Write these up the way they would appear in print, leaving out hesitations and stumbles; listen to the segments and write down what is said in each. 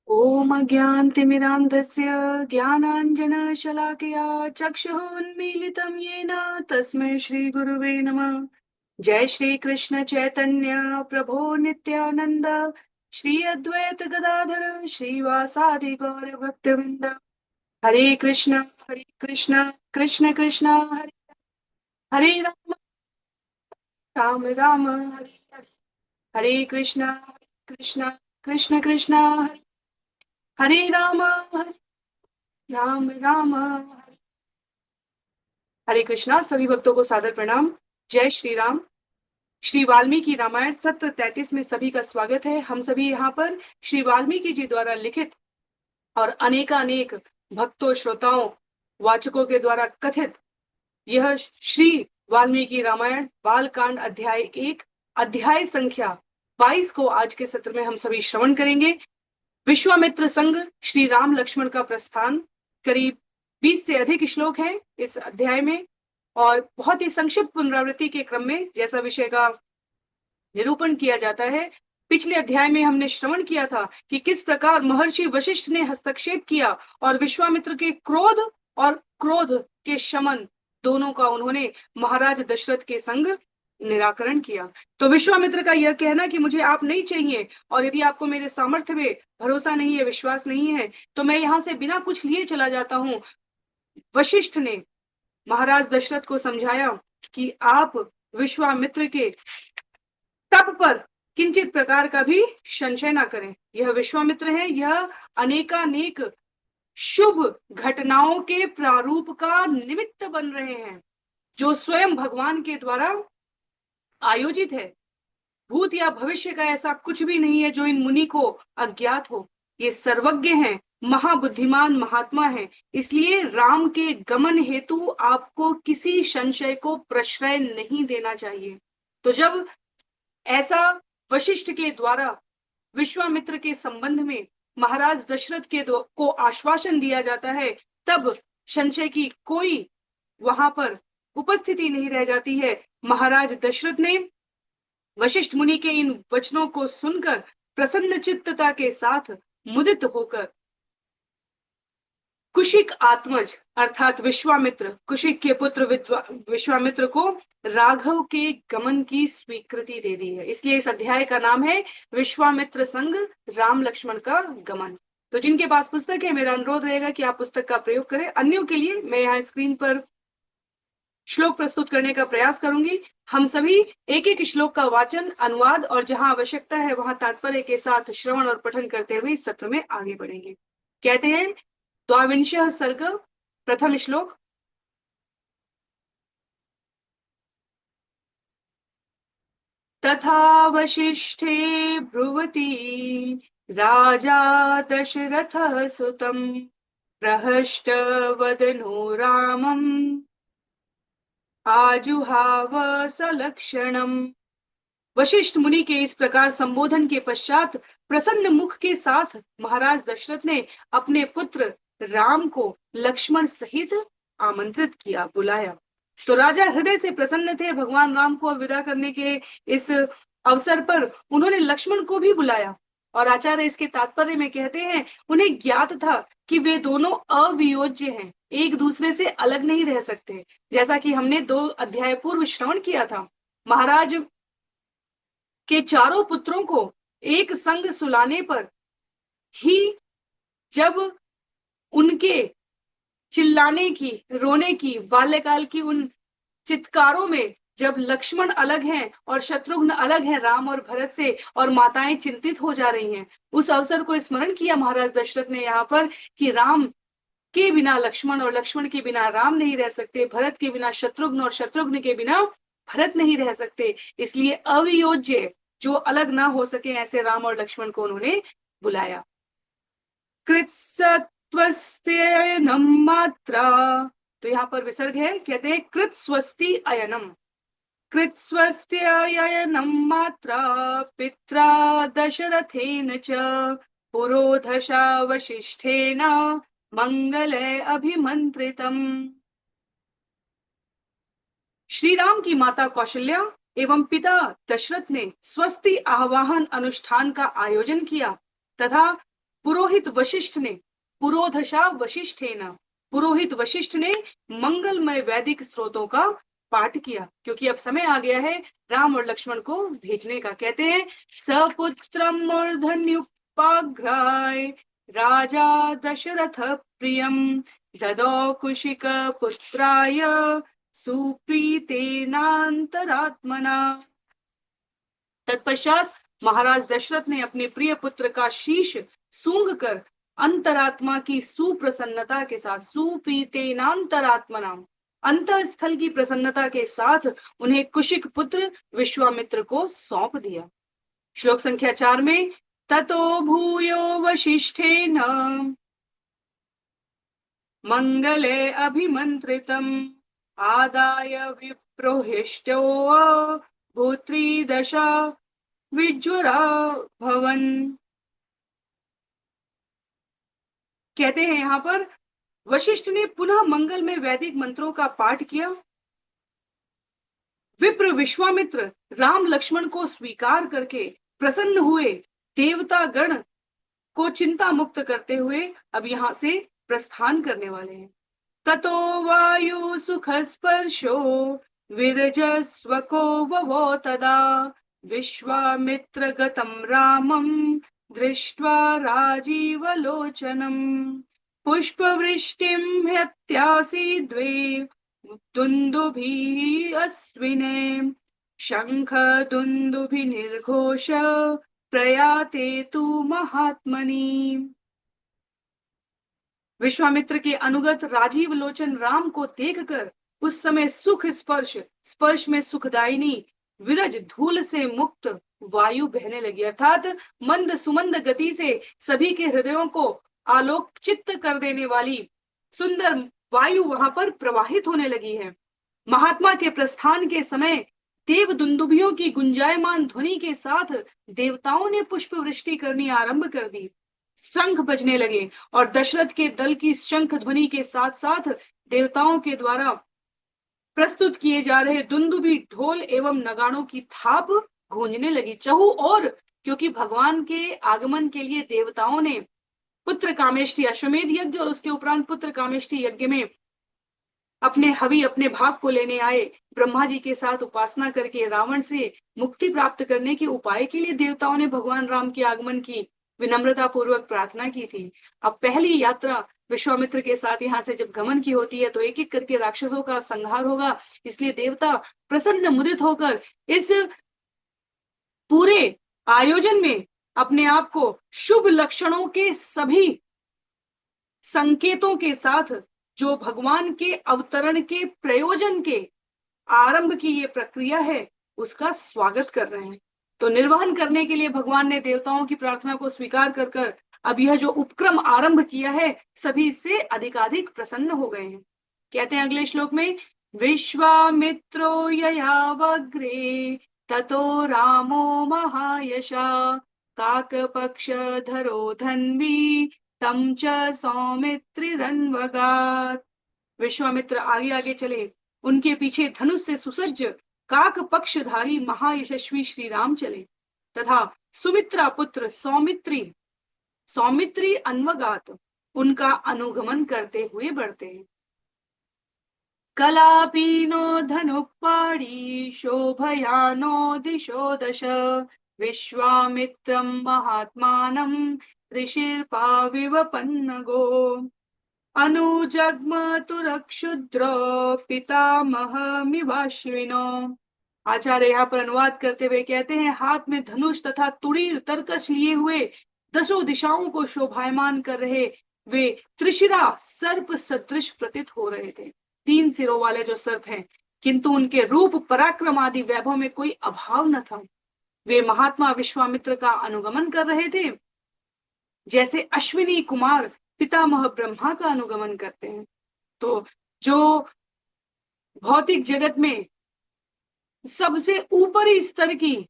ॐ अज्ञानतिमिरान्धस्य ज्ञानाञ्जनशलाकया चक्षुरुन्मीलितं येन तस्मै श्रीगुरुवे नमः। जय श्री कृष्ण चैतन्य प्रभो नित्यानंद श्री अद्वैत गदाधर श्रीवासादि गौर भक्तवृंद। हरे कृष्ण कृष्ण कृष्ण हरे हरे राम राम राम हरे हरे। हरे कृष्ण कृष्ण कृष्ण हरे हरे राम राम राम हरे कृष्णा। सभी भक्तों को सादर प्रणाम। जय श्री राम। श्री वाल्मीकि रामायण सत्र 33 में सभी का स्वागत है। हम सभी यहाँ पर श्री वाल्मीकि जी द्वारा लिखित और अनेकानेक भक्तों श्रोताओं वाचकों के द्वारा कथित यह श्री वाल्मीकि रामायण बालकांड अध्याय 1 अध्याय संख्या 22 को आज के सत्र में हम सभी श्रवण करेंगे। विश्वामित्र संग श्री राम लक्ष्मण का प्रस्थान, करीब 20 से अधिक श्लोक हैं इस अध्याय में और बहुत ही संक्षिप्त पुनरावृत्ति के क्रम में जैसा विषय का निरूपण किया जाता है। पिछले अध्याय में हमने श्रवण किया था कि किस प्रकार महर्षि वशिष्ठ ने हस्तक्षेप किया और विश्वामित्र के क्रोध और क्रोध के शमन दोनों का उन्होंने महाराज दशरथ के संग निराकरण किया। तो विश्वामित्र का यह कहना कि मुझे आप नहीं चाहिए और यदि आपको मेरे सामर्थ्य में भरोसा नहीं है, विश्वास नहीं है, तो मैं यहां से बिना कुछ लिए चला जाता हूं। वशिष्ठ ने महाराज दशरथ को समझाया कि आप विश्वामित्र के तप पर किंचित प्रकार का भी संशय ना करें। यह विश्वामित्र है, यह अनेकानेक शुभ घटनाओं के प्रारूप का निमित्त बन रहे हैं जो स्वयं भगवान के द्वारा आयोजित है। भूत या भविष्य का ऐसा कुछ भी नहीं है जो इन मुनि को अज्ञात हो। ये सर्वज्ञ हैं, महाबुद्धिमान महात्मा हैं। इसलिए राम के गमन हेतु आपको किसी संशय को प्रश्रय नहीं देना चाहिए। तो जब ऐसा वशिष्ठ के द्वारा विश्वामित्र के संबंध में महाराज दशरथ के को आश्वासन दिया जाता है, तब संशय की कोई वहां पर उपस्थिति नहीं रह जाती है। महाराज दशरथ ने वशिष्ठ मुनि के इन वचनों को सुनकर प्रसन्न चित्तता के साथ मुदित होकर कुशिक आत्मज अर्थात विश्वामित्र, कुशिक के पुत्र विश्वामित्र को राघव के गमन की स्वीकृति दे दी है। इसलिए इस अध्याय का नाम है विश्वामित्र संग राम लक्ष्मण का गमन। तो जिनके पास पुस्तक है, मेरा अनुरोध रहेगा कि आप पुस्तक का प्रयोग करें। अन्यों के लिए मैं यहाँ स्क्रीन पर श्लोक प्रस्तुत करने का प्रयास करूंगी। हम सभी एक एक श्लोक का वाचन, अनुवाद और जहां आवश्यकता है वहां तात्पर्य के साथ श्रवण और पठन करते हुए इस सत्र में आगे बढ़ेंगे। कहते हैं द्वाविंशः सर्ग, प्रथम श्लोक। तथा वशिष्ठे ब्रुवती राजा दशरथः सुतं प्रहष्टवदनो रामम् आजुहाव सलक्षणम्। वशिष्ठ मुनि के इस प्रकार संबोधन के पश्चात प्रसन्न मुख के साथ महाराज दशरथ ने अपने पुत्र राम को लक्ष्मण सहित आमंत्रित किया, बुलाया। तो राजा हृदय से प्रसन्न थे भगवान राम को विदा करने के इस अवसर पर। उन्होंने लक्ष्मण को भी बुलाया और आचार्य इसके तात्पर्य में कहते हैं उन्हें ज्ञात था कि वे दोनों अवियोज्य हैं, एक दूसरे से अलग नहीं रह सकते। जैसा कि हमने 2 अध्याय पूर्व श्रवण किया था, महाराज के चारों पुत्रों को एक संग सुलाने पर ही जब उनके चिल्लाने की, रोने की, बाल्यकाल की उन चित्कारों में जब लक्ष्मण अलग हैं और शत्रुघ्न अलग हैं राम और भरत से, और माताएं चिंतित हो जा रही हैं, उस अवसर को स्मरण किया महाराज दशरथ ने यहाँ पर कि राम के बिना लक्ष्मण और लक्ष्मण के बिना राम नहीं रह सकते, भरत के बिना शत्रुघ्न और शत्रुघ्न के बिना भरत नहीं रह सकते। इसलिए अवियोज्य, जो अलग ना हो सके, ऐसे राम और लक्ष्मण को उन्होंने बुलाया। कृत्सत्वस्त्ययनम मात्रा, तो यहाँ पर विसर्ग है, कहते हैं कृत स्वस्ति अयनम, कृत्स्वस्त्ययनम मात्रा पित्रा दशरथेन च पुरोधशा वशिष्ठेन मंगले अभिमंत्रितम। श्री राम की माता कौशल्या एवं पिता दशरथ ने स्वस्ति आवाहन अनुष्ठान का आयोजन किया तथा पुरोहित वशिष्ठ ने, पुरोधशा वशिष्ठेन, पुरोहित वशिष्ठ ने मंगलमय वैदिक स्त्रोतों का पाठ किया, क्योंकि अब समय आ गया है राम और लक्ष्मण को भेजने का। कहते हैं सपुत्रम मूर्धन्युपाघ्राय राजा दशरथ प्रियम ददौ कुशिक पुत्राय सुप्रीतेनांतरात्मना। तत्पश्चात महाराज दशरथ ने अपने प्रिय पुत्र का शीश सूंघ कर अंतरात्मा की सुप्रसन्नता के साथ, सुप्रीतेनांतरात्मना, अंतःस्थल की प्रसन्नता के साथ उन्हें कुशिक पुत्र विश्वामित्र को सौंप दिया। श्लोक संख्या 4 में ततो भूयो वशिष्ठेन मंगले अभिमंत्रितम आदाय विप्रोहिष्टो भूत्री दशा विज्वरा भवन। कहते हैं यहां पर वशिष्ठ ने पुनः मंगल में वैदिक मंत्रों का पाठ किया। विप्र विश्वामित्र राम लक्ष्मण को स्वीकार करके प्रसन्न हुए, देवता गण को चिंता मुक्त करते हुए अब यहां से प्रस्थान करने वाले हैं। ततो वायु सुख स्पर्शो विरजस्वको ववो तदा विश्वामित्र गतं रामं दृष्ट्वा राजीवलोचनम् पुष्पवृष्टिं ह्यत्यासि द्वे दुन्दुभिः अश्विने शंख दुन्दुभि निर्घोष प्रयाते तु महात्मनि। विश्वामित्र के अनुगत राजीव लोचन राम को देखकर उस समय सुख स्पर्श, स्पर्श में सुखदायिनी विरज धूल से मुक्त वायु बहने लगी, अर्थात मंद सुमंद गति से सभी के हृदयों को आलोकचित्त कर देने वाली सुंदर वायु वहां पर प्रवाहित होने लगी है। महात्मा के प्रस्थान के समय देव दुंदुभियों की गुंजायमान ध्वनि के साथ देवताओं ने पुष्प वृष्टि करनी आरंभ कर दी, शंख बजने लगे और दशरथ के दल की शंख ध्वनि के साथ साथ देवताओं के द्वारा प्रस्तुत किए जा रहे दुंदुभी, ढोल एवं नगाड़ों की थाप गूंजने लगी चहु और, क्योंकि भगवान के आगमन के लिए देवताओं ने पुत्र कामेष्टि अश्वमेध यज्ञ और उसके उपरांत पुत्र कामेष्टि यज्ञ में अपने हवि, अपने भाग को लेने आए ब्रह्मा जी के साथ उपासना करके रावण से मुक्ति प्राप्त करने के उपाय के लिए देवताओं ने भगवान राम के आगमन की विनम्रता पूर्वक प्रार्थना की थी। अब पहली यात्रा विश्वामित्र के साथ यहाँ से जब गमन की होती है तो एक एक करके राक्षसों का संहार होगा, इसलिए देवता प्रसन्न मुदित होकर इस पूरे आयोजन में अपने आप को शुभ लक्षणों के सभी संकेतों के साथ, जो भगवान के अवतरण के प्रयोजन के आरंभ की ये प्रक्रिया है, उसका स्वागत कर रहे हैं। तो निर्वहन करने के लिए भगवान ने देवताओं की प्रार्थना को स्वीकार कर अब यह जो उपक्रम आरंभ किया है सभी इससे अधिकाधिक प्रसन्न हो गए हैं। कहते हैं अगले श्लोक में विश्वामित्रो ययावग्रे ततो रामो महायशा काकपक्षधरो धन्वी तम च सौमित्रिरन्वगात्। विश्वामित्र आगे आगे चले, उनके पीछे धनुष से सुसज्ज काक पक्षधारी महायशस्वी श्री राम चले तथा सुमित्रा पुत्र सौमित्री अन्वगात उनका अनुगमन करते हुए बढ़ते हैं। कलापीनो धनुपाणी शोभयानो दिशो दश विश्वामित्रं महात्मानं ऋषिर्पाविवपन्नगो अनुजग्मतुरक्षुद्र पितामहमिवाश्विनो। आचार्य यहाँ पर अनुवाद करते हुए कहते हैं हाथ में धनुष तथा तुड़ीर तरकस लिए हुए 10 दिशाओं को शोभायमान कर रहे वे त्रिशिरा सर्प सदृश प्रतीत हो रहे थे। 3 सिरों वाले जो सर्प हैं, किंतु उनके रूप पराक्रम आदि वैभव में कोई अभाव न था। वे महात्मा विश्वामित्र का अनुगमन कर रहे थे जैसे अश्विनी कुमार पितामह ब्रह्मा का अनुगमन करते हैं। तो जो भौतिक जगत में सबसे ऊपरी स्तर की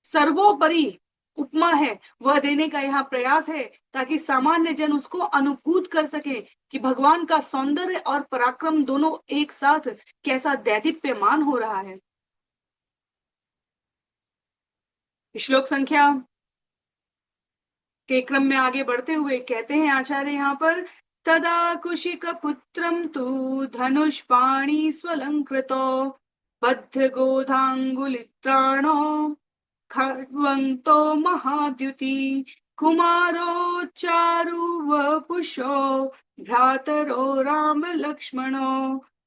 सर्वोपरि उपमा है वह देने का यहाँ प्रयास है, ताकि सामान्य जन उसको अनुभूत कर सके कि भगवान का सौंदर्य और पराक्रम दोनों एक साथ कैसा दैदीप्यमान हो रहा है। श्लोक संख्या के क्रम में आगे बढ़ते हुए कहते हैं आचार्य यहाँ पर, तदा कुशिक पुत्रम तु धनुष्पाणि स्वलंकृतो बद्ध गोधांगुलित्राणो खड्वन्तो महाद्युति कुमारो चारुवपुषो भ्रातरो राम लक्ष्मणो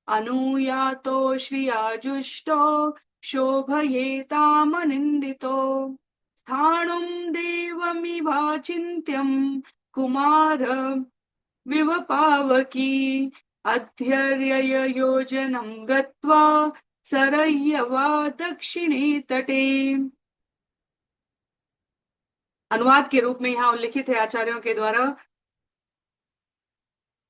अनुयातो श्रियाजुष्टो शोभयेतामनिन्दितो स्थाणुं देवमिवाचिन्त्यं कुमार विवपावकी अध्यर्यय योजनं गत्वा सरय्यवा दक्षिणे तटे। अनुवाद के रूप में यहाँ उल्लिखित है आचार्यों के द्वारा,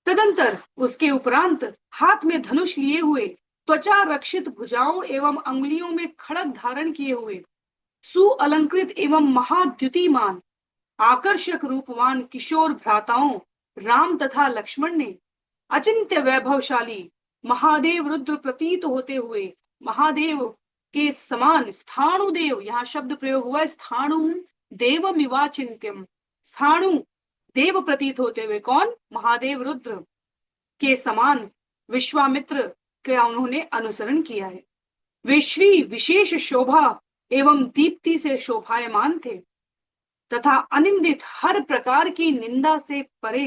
तदंतर उसके उपरांत हाथ में धनुष लिए हुए, त्वचा रक्षित भुजाओं एवं अंगुलियों में खड़ग धारण किए हुए, सुअलंकृत एवं महाद्युतिमान आकर्षक रूपवान किशोर भ्राताओं राम तथा लक्ष्मण ने अचिंत्य वैभवशाली महादेव रुद्र प्रतीत होते हुए, महादेव के समान स्थाणुदेव, यहाँ शब्द प्रयोग हुआ है स्थाणु देवमिवाचिन्त्यम, स्थाणु देव प्रतीत होते हुए, कौन? महादेव रुद्र के समान विश्वामित्र का उन्होंने अनुसरण किया है। वे श्री विशेष शोभा एवं दीप्ति से शोभायमान थे तथा अनिंदित हर प्रकार की निंदा से परे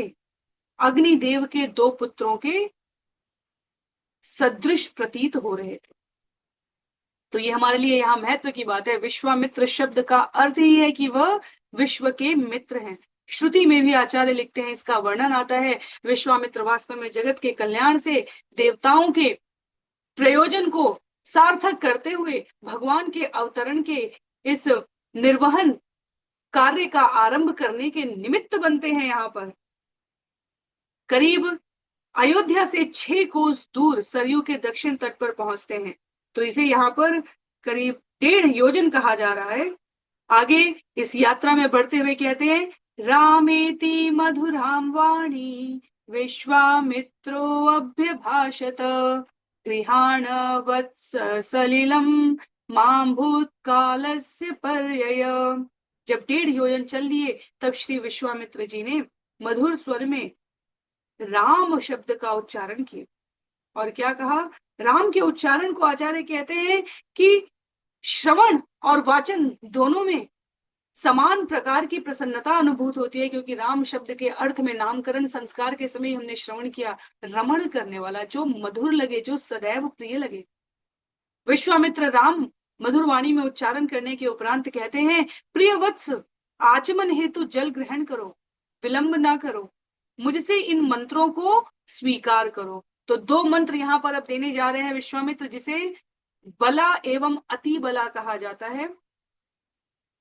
अग्निदेव के दो पुत्रों के सदृश प्रतीत हो रहे थे। तो ये हमारे लिए यहाँ महत्व की बात है। विश्वामित्र शब्द का अर्थ ही है कि वह विश्व के मित्र हैं। श्रुति में भी आचार्य लिखते हैं, इसका वर्णन आता है, विश्वामित्र वास्तव में जगत के कल्याण से देवताओं के प्रयोजन को सार्थक करते हुए भगवान के अवतरण के इस निर्वहन कार्य का आरंभ करने के निमित्त बनते हैं। यहाँ पर करीब अयोध्या से 6 कोस दूर सरयू के दक्षिण तट पर पहुंचते हैं, तो इसे यहाँ पर करीब 1.5 योजन कहा जा रहा है। आगे इस यात्रा में बढ़ते हुए कहते हैं, रामेति मधुराम वाणी विश्वामित्रो अभ्यभाषत गृहाण वत्स सलिलम मां भूतकालस्य पर्यय। जब 1.5 योजन चल लिए तब श्री विश्वामित्र जी ने मधुर स्वर में राम शब्द का उच्चारण किया। और क्या कहा? राम के उच्चारण को आचार्य कहते हैं कि श्रवण और वाचन दोनों में समान प्रकार की प्रसन्नता अनुभूत होती है, क्योंकि राम शब्द के अर्थ में नामकरण संस्कार के समय हमने श्रवण किया, रमण करने वाला, जो मधुर लगे, जो सदैव प्रिय लगे। विश्वामित्र राम मधुर वाणी में उच्चारण करने के उपरांत कहते हैं, प्रिय वत्स, आचमन हेतु जल ग्रहण करो, विलंब ना करो, मुझसे इन मंत्रों को स्वीकार करो। तो 2 मंत्र यहाँ पर अब देने जा रहे हैं विश्वामित्र, जिसे बला एवं अति बला कहा जाता है।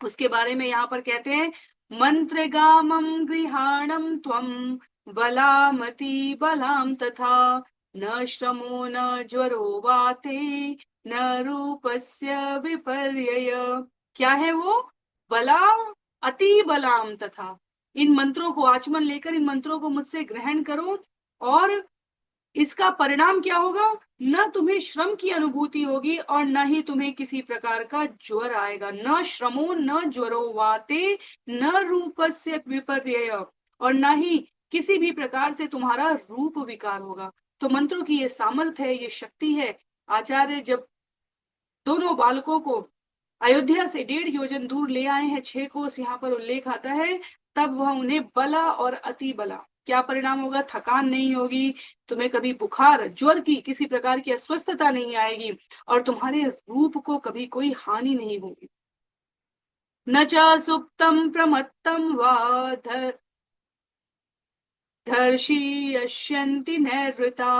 उसके बारे में यहाँ पर कहते हैं, मंत्र गामम गृहाणम त्वम बलामति बलाम तथा न श्रमो न ज्वरो वाते न रूपस्य विपर्यय। क्या है वो? बला अति बलाम तथा। इन मंत्रों को आचमन लेकर इन मंत्रों को मुझसे ग्रहण करो, और इसका परिणाम क्या होगा? न तुम्हें श्रम की अनुभूति होगी और न ही तुम्हें किसी प्रकार का ज्वर आएगा। न श्रमो न ज्वरो वाते न रूपस्य विपर्यय, और न ही किसी भी प्रकार से तुम्हारा रूप विकार होगा। तो मंत्रों की ये सामर्थ्य है, ये शक्ति है। आचार्य जब दोनों बालकों को अयोध्या से 1.5 योजन दूर ले आए हैं, 6 कोस यहाँ पर उल्लेख आता है, तब वह उन्हें बला और अति बला, क्या परिणाम होगा? थकान नहीं होगी, तुम्हें कभी बुखार, ज्वर की किसी प्रकार की अस्वस्थता नहीं आएगी, और तुम्हारे रूप को कभी कोई हानि नहीं होगी। न च सुप्तम प्रमत्तम वा धर्षि यश्यन्ति नैवृता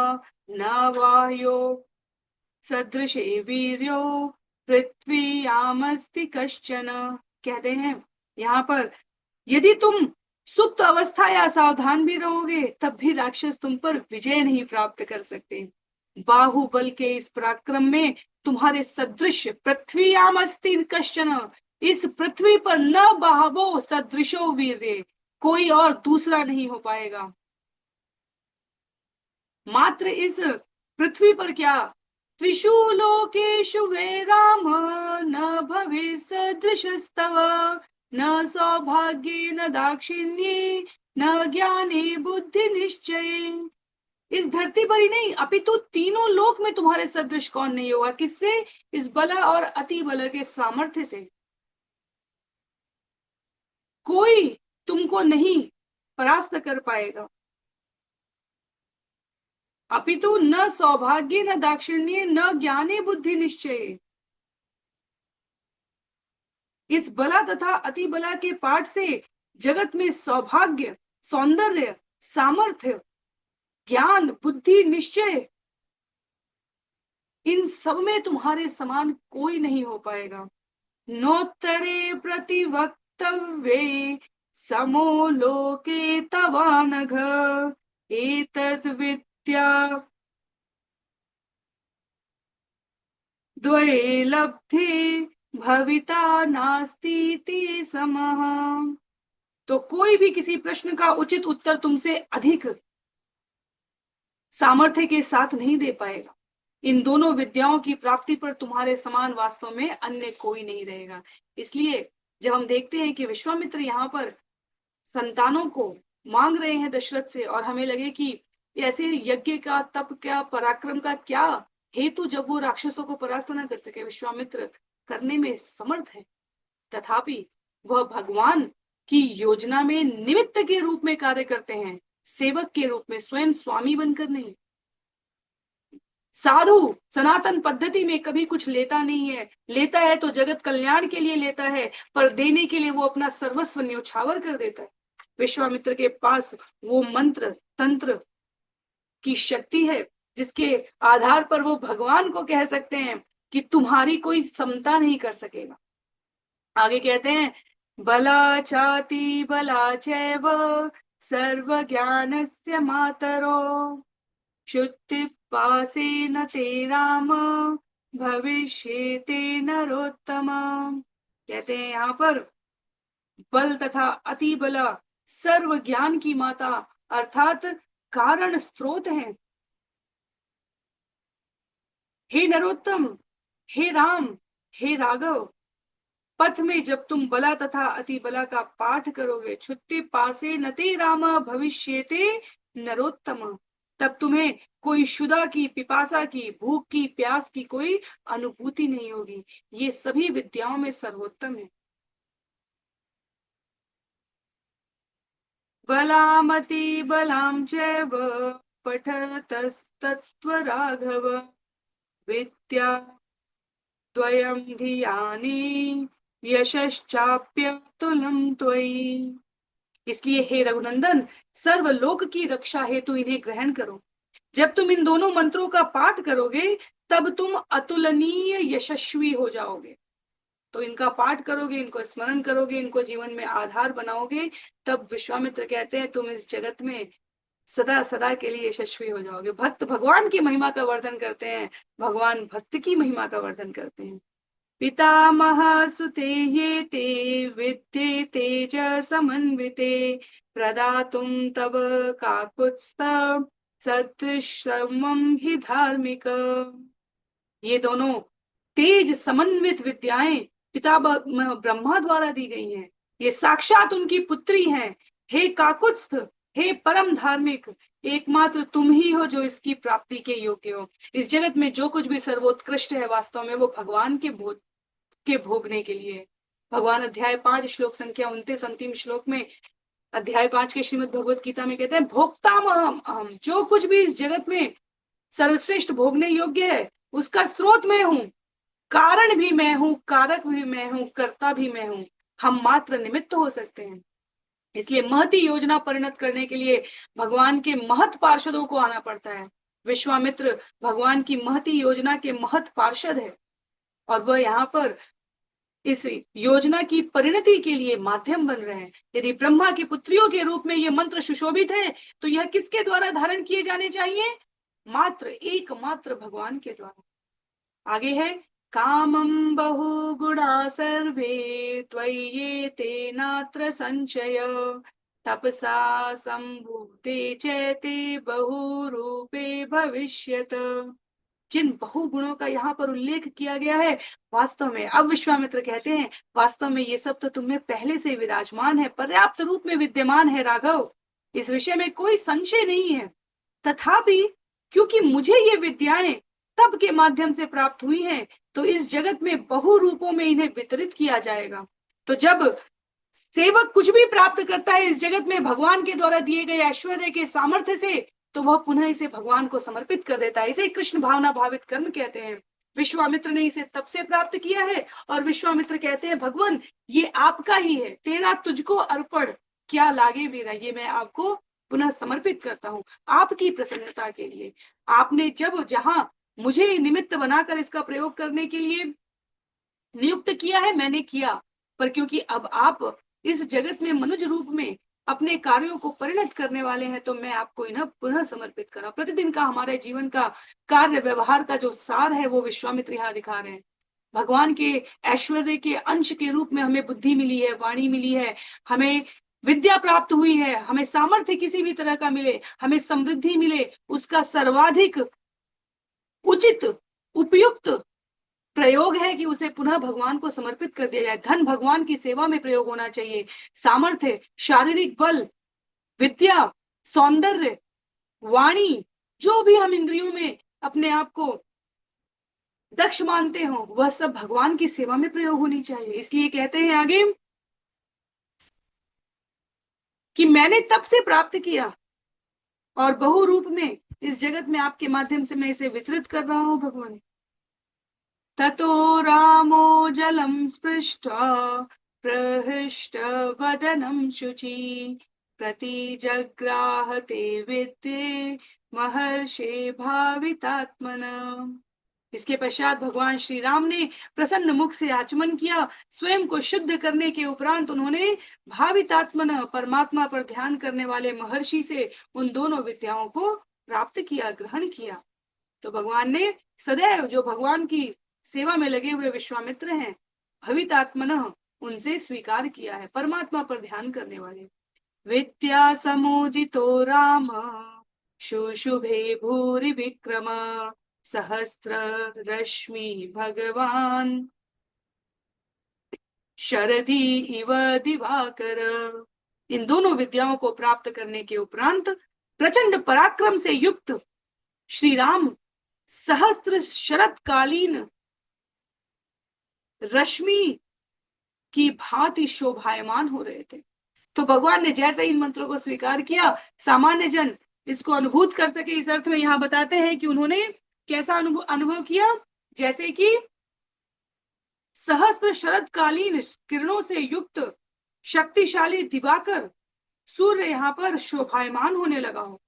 न वाह्यो सदृशे वीर्यो पृथ्वीयामस्ति कश्चन। कहते हैं यहाँ पर, यदि तुम सुप्त अवस्था या सावधान भी रहोगे तब भी राक्षस तुम पर विजय नहीं प्राप्त कर सकते। बाहुबल के इस पराक्रम में तुम्हारे सदृश पृथ्वीयामस्ति कश्चन, इस पृथ्वी पर न बहवो सदृशो वीर्य, कोई और दूसरा नहीं हो पाएगा। मात्र इस पृथ्वी पर क्या, त्रिषु लोकेषु वे राम न भवे सदृशस्तव न सौभाग्ये न दाक्षिण्ये न ज्ञाने बुद्धि निश्चय। इस धरती पर ही नहीं अपितु तीनों लोक में तुम्हारे सदृश कौन नहीं होगा। किससे? इस बल और अति बल के सामर्थ्य से। कोई तुमको नहीं परास्त कर पाएगा। अपितु न सौभाग्य न दाक्षिण्य न ज्ञाने बुद्धि निश्चय। इस बला तथा अति बला के पाठ से जगत में सौभाग्य, सौंदर्य, सामर्थ्य, ज्ञान, बुद्धि, निश्चय, इन सब में तुम्हारे समान कोई नहीं हो पाएगा। नोत्तरे प्रतिवक्तव्ये समो लोके तवानघ एतद् विद्या द्वये लब्धे भविता नास्तीति समः। तो कोई भी किसी प्रश्न का उचित उत्तर तुमसे अधिक सामर्थ्य के साथ नहीं दे पाएगा। इन दोनों विद्याओं की प्राप्ति पर तुम्हारे समान वास्तव में अन्य कोई नहीं रहेगा। इसलिए जब हम देखते हैं कि विश्वामित्र यहाँ पर संतानों को मांग रहे हैं दशरथ से, और हमें लगे कि ऐसे यज्ञ का, तप क्या, पराक्रम का क्या हेतु जब वो राक्षसों को परास्त न कर सके, विश्वामित्र करने में समर्थ है, तथापि वह भगवान की योजना में निमित्त के रूप में कार्य करते हैं, सेवक के रूप में, स्वयं स्वामी बनकर नहीं। साधु सनातन पद्धति में कभी कुछ लेता नहीं है, लेता है तो जगत कल्याण के लिए लेता है, पर देने के लिए वो अपना सर्वस्व न्योछावर कर देता है। विश्वामित्र के पास वो मंत्र तंत्र की शक्ति है जिसके आधार पर वो भगवान को कह सकते हैं कि तुम्हारी कोई समता नहीं कर सकेगा। आगे कहते हैं, बला चाति बला चैव सर्व ज्ञानस्य मातरो शुद्धि पासेन ते राम भविष्येते नरोत्तम। कहते हैं यहाँ पर बल तथा अति बला सर्व ज्ञान की माता अर्थात कारण स्रोत है। हे नरोत्तम, हे राम, हे राघव, पथ में जब तुम बला तथा अति बला का पाठ करोगे, छुट्टी पासे नते राम भविष्येते नरोत्तम, तब तुम्हें कोई क्षुधा की, पिपासा की, भूख की, प्यास की कोई अनुभूति नहीं होगी। ये सभी विद्याओं में सर्वोत्तम है। बलामति बलाम चैव पठतस्तत्त्व राघव विद्या द्वयं धियानि यशश्चाप्यतुलं त्वयि। इसलिए हे रघुनंदन, सर्वलोक की रक्षा हेतु इन्हें ग्रहण करो। जब तुम इन दोनों मंत्रों का पाठ करोगे तब तुम अतुलनीय यशस्वी हो जाओगे। तो इनका पाठ करोगे, इनको स्मरण करोगे, इनको जीवन में आधार बनाओगे, तब विश्वामित्र कहते हैं तुम इस जगत में सदा सदा के लिए यशस्वी हो जाओगे। भक्त भगवान की महिमा का वर्धन करते हैं, भगवान भक्त की महिमा का वर्धन करते हैं। पितामह सुते ये ते विद्ये तेज समन्विते प्रदातुम तब काकुत्स्थ सदृशमं हि धार्मिक। ये दोनों तेज समन्वित विद्याएं पिता ब्रह्मा द्वारा दी गई हैं। ये साक्षात उनकी पुत्री हैं। हे काकुत्स्थ, हे परम धार्मिक, एकमात्र तुम ही हो जो इसकी प्राप्ति के योग्य हो। इस जगत में जो कुछ भी सर्वोत्कृष्ट है वास्तव में वो भगवान के भोगने के लिए। भगवान अध्याय 5 श्लोक संख्या 29 अंतिम श्लोक में, अध्याय 5 के श्रीमद् भगवत गीता में कहते हैं, भोक्तामहम अहम, जो कुछ भी इस जगत में सर्वश्रेष्ठ भोगने योग्य है उसका स्रोत मैं हूं, कारण भी मैं हूं, कारक भी मैं हूं, कर्ता भी मैं हूं। हम मात्र निमित्त हो सकते हैं। इसलिए महती योजना परिणत करने के लिए भगवान के महत पार्षदों को आना पड़ता है। विश्वामित्र भगवान की महती योजना के महत पार्षद है और वह यहाँ पर इस योजना की परिणति के लिए माध्यम बन रहे हैं। यदि ब्रह्मा की पुत्रियों के रूप में ये मंत्र सुशोभित है तो यह किसके द्वारा धारण किए जाने चाहिए? मात्र एकमात्र भगवान के द्वारा। आगे है, कामं बहुगुणा सर्वे त्वय्येते नात्र संशय तपसा संभूते चैते बहुरूपे भविष्यत। जिन बहुगुणों का यहाँ पर उल्लेख किया गया है, वास्तव में अब विश्वामित्र कहते हैं, वास्तव में ये सब तो तुम में पहले से विराजमान है, पर्याप्त रूप में विद्यमान है राघव, इस विषय में कोई संशय नहीं है। तथापि क्योंकि मुझे ये विद्याएं तब के माध्यम से प्राप्त हुई हैं, तो इस जगत में बहु रूपों में इन्हें वितरित किया जाएगा। तो जब सेवक कुछ भी प्राप्त करता है इस जगत में भगवान के द्वारा दिए गए ऐश्वर्य के सामर्थ्य से, तो वह पुनः इसे भगवान को समर्पित कर देता है। इसे कृष्ण भावना भावित कर्म कहते हैं। विश्वामित्र ने इसे तब से प्राप्त किया है और विश्वामित्र कहते हैं, भगवान ये आपका ही है, तेरा तुझको अर्पण, क्या लागे मेरा, ये मैं आपको पुनः समर्पित करता हूँ आपकी प्रसन्नता के लिए। आपने जब जहां मुझे निमित्त बनाकर इसका प्रयोग करने के लिए नियुक्त किया है, मैंने किया, पर क्योंकि अब आप इस जगत में मनुष्य रूप में अपने कार्यों को परिणत करने वाले हैं, तो मैं आपको इन्हें पुनः समर्पित करा। प्रतिदिन का हमारे जीवन का कार्य व्यवहार का जो सार है वो विश्वामित्र यहाँ दिखा रहे हैं। भगवान के ऐश्वर्य के अंश के रूप में हमें बुद्धि मिली है, वाणी मिली है, हमें विद्या प्राप्त हुई है, हमें सामर्थ्य किसी भी तरह का मिले, हमें समृद्धि मिले, उसका सर्वाधिक उचित उपयुक्त प्रयोग है कि उसे पुनः भगवान को समर्पित कर दिया जाए। धन भगवान की सेवा में प्रयोग होना चाहिए। सामर्थ्य, शारीरिक बल, विद्या, सौंदर्य, वाणी, जो भी हम इंद्रियों में अपने आप को दक्ष मानते हो, वह सब भगवान की सेवा में प्रयोग होनी चाहिए। इसलिए कहते हैं आगे कि मैंने तब से प्राप्त किया और बहु रूप में इस जगत में आपके माध्यम से मैं इसे वितरित कर रहा हूं भगवान। ततो रामो जलम स्पृष्ट्वा प्रहृष्ट वदनं शुचि प्रतिजग्राह ते विद्ये महर्षे भावितात्मना। इसके पश्चात भगवान श्री राम ने प्रसन्न मुख से आचमन किया। स्वयं को शुद्ध करने के उपरांत उन्होंने भावितात्मना परमात्मा पर ध्यान करने वाले महर्षि से उन दोनों विद्याओं को प्राप्त किया, ग्रहण किया। तो भगवान ने सदैव जो भगवान की सेवा में लगे हुए विश्वामित्र हैं, भवितात्मनः, उनसे स्वीकार किया है, परमात्मा पर ध्यान करने वाले। विद्या समोदितो राम शुशुभे भूरि विक्रम सहस्त्र रश्मि भगवान शरदी इव दिवाकर। इन दोनों विद्याओं को प्राप्त करने के उपरांत प्रचंड पराक्रम से युक्त श्री राम सहस्त्र शरतकालीन रश्मि की भांति शोभायमान हो रहे थे। तो भगवान ने जैसे इन मंत्रों को स्वीकार किया, सामान्य जन इसको अनुभूत कर सके, इस अर्थ में यहां बताते हैं कि उन्होंने कैसा अनुभव किया, जैसे कि सहस्त्र शरतकालीन किरणों से युक्त शक्तिशाली दिवाकर सूर्य यहां पर शोभायमान होने लगा हो।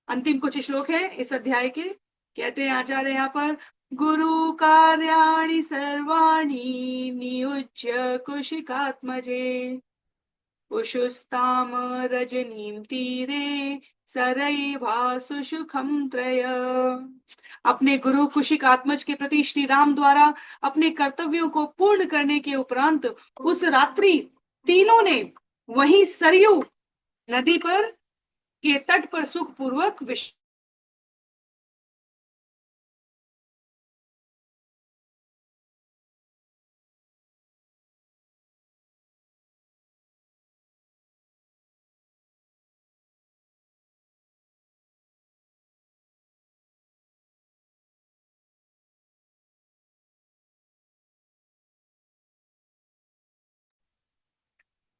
अंतिम कुछ श्लोक है इस अध्याय के। कहते हैं आचार्य यहाँ पर, गुरु कार्याणि सर्वाणि नियुज्य कुशिकात्मजे उषुस्ताम रजनीम तीरे सरैवासु सुखम त्रय। अपने गुरु कुशिकात्मज के प्रति श्री राम द्वारा अपने कर्तव्यों को पूर्ण करने के उपरांत उस रात्रि तीनों ने वहीं सरयू नदी पर के तट पर सुख पूर्वक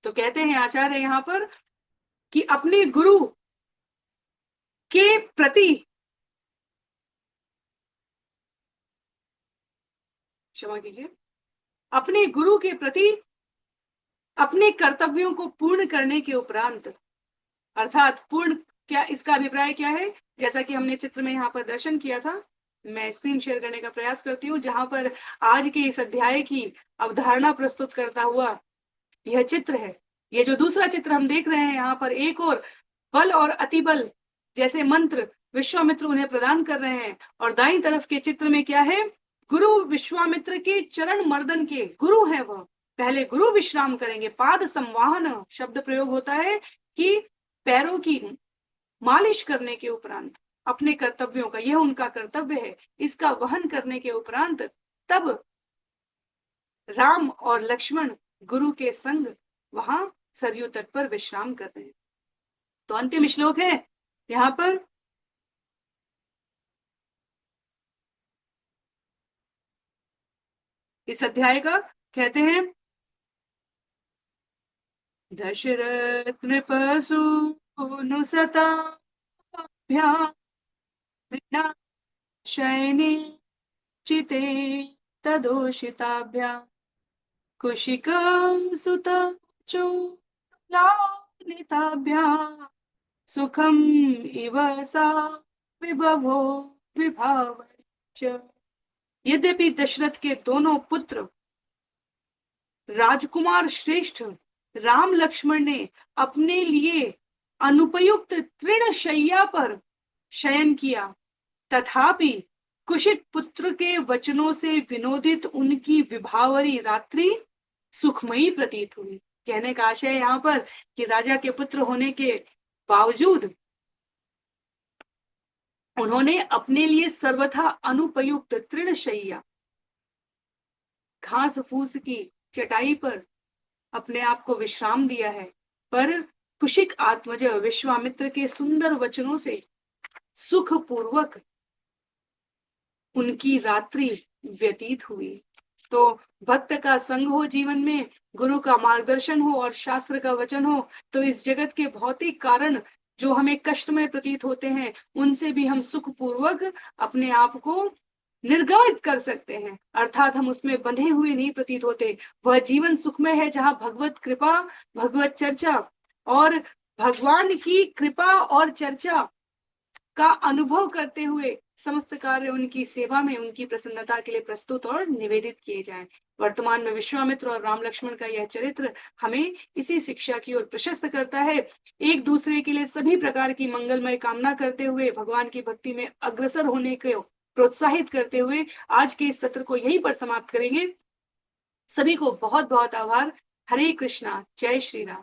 तो कहते हैं आचार्य यहाँ पर कि अपने गुरु के प्रति, क्षमा कीजिए, अपने गुरु के प्रति अपने कर्तव्यों को पूर्ण करने के उपरांत, अर्थात पूर्ण क्या, इसका अभिप्राय क्या है, जैसा कि हमने चित्र में यहाँ पर दर्शन किया था, मैं स्क्रीन शेयर करने का प्रयास करती हूँ, जहां पर आज के इस अध्याय की अवधारणा प्रस्तुत करता हुआ यह चित्र है। ये जो दूसरा चित्र हम देख रहे हैं यहाँ पर, एक और बल और अतिबल जैसे मंत्र विश्वामित्र उन्हें प्रदान कर रहे हैं, और दाईं तरफ के चित्र में क्या है, गुरु विश्वामित्र के चरण मर्दन के गुरु हैं। वह पहले गुरु विश्राम करेंगे, पाद संवाहन शब्द प्रयोग होता है कि पैरों की मालिश करने के उपरांत अपने कर्तव्यों का, यह उनका कर्तव्य है, इसका वहन करने के उपरांत तब राम और लक्ष्मण गुरु के संग वहां सरयू तट पर विश्राम कर रहे हैं। तो अंतिम श्लोक है यहाँ पर, इस अध्याय का, कहते हैं दशरथ नृपसूनुसता शयने चिते तदोषिताभ्यां कुशिकसुत चूलानिताभ्यां सुखम इव सा विभवो विभावरि च। यद्यपि दशरथ के दोनों पुत्र राजकुमार श्रेष्ठ राम लक्ष्मण ने अपने लिए अनुपयुक्त तृणशय्या पर शयन किया, तथापि कुशिक पुत्र के वचनों से विनोदित उनकी विभावरी रात्रि सुखमयी प्रतीत हुई। कहने का आशय यहाँ पर कि राजा के पुत्र होने के बावजूद उन्होंने अपने लिए सर्वथा अनुपयुक्त तृणशय्या, घास फूस की चटाई पर अपने आप को विश्राम दिया है, पर कुशिक आत्मज विश्वामित्र के सुंदर वचनों से सुखपूर्वक उनकी रात्रि व्यतीत हुई। तो भक्त का संग हो जीवन में, गुरु का मार्गदर्शन हो और शास्त्र का वचन हो, तो इस जगत के भौतिक कारण जो हमें कष्टमय प्रतीत होते हैं उनसे भी हम सुखपूर्वक अपने आप को निर्गमित कर सकते हैं, अर्थात हम उसमें बंधे हुए नहीं प्रतीत होते। वह जीवन सुखमय है जहां भगवत कृपा, भगवत चर्चा और भगवान की कृपा और चर्चा का अनुभव करते हुए समस्त कार्य उनकी सेवा में, उनकी प्रसन्नता के लिए प्रस्तुत और निवेदित किए जाएं। वर्तमान में विश्वामित्र और राम लक्ष्मण का यह चरित्र हमें इसी शिक्षा की ओर प्रशस्त करता है। एक दूसरे के लिए सभी प्रकार की मंगलमय कामना करते हुए भगवान की भक्ति में अग्रसर होने को प्रोत्साहित करते हुए आज के इस सत्र को यहीं पर समाप्त करेंगे। सभी को बहुत बहुत आभार। हरे कृष्णा, जय श्री राम।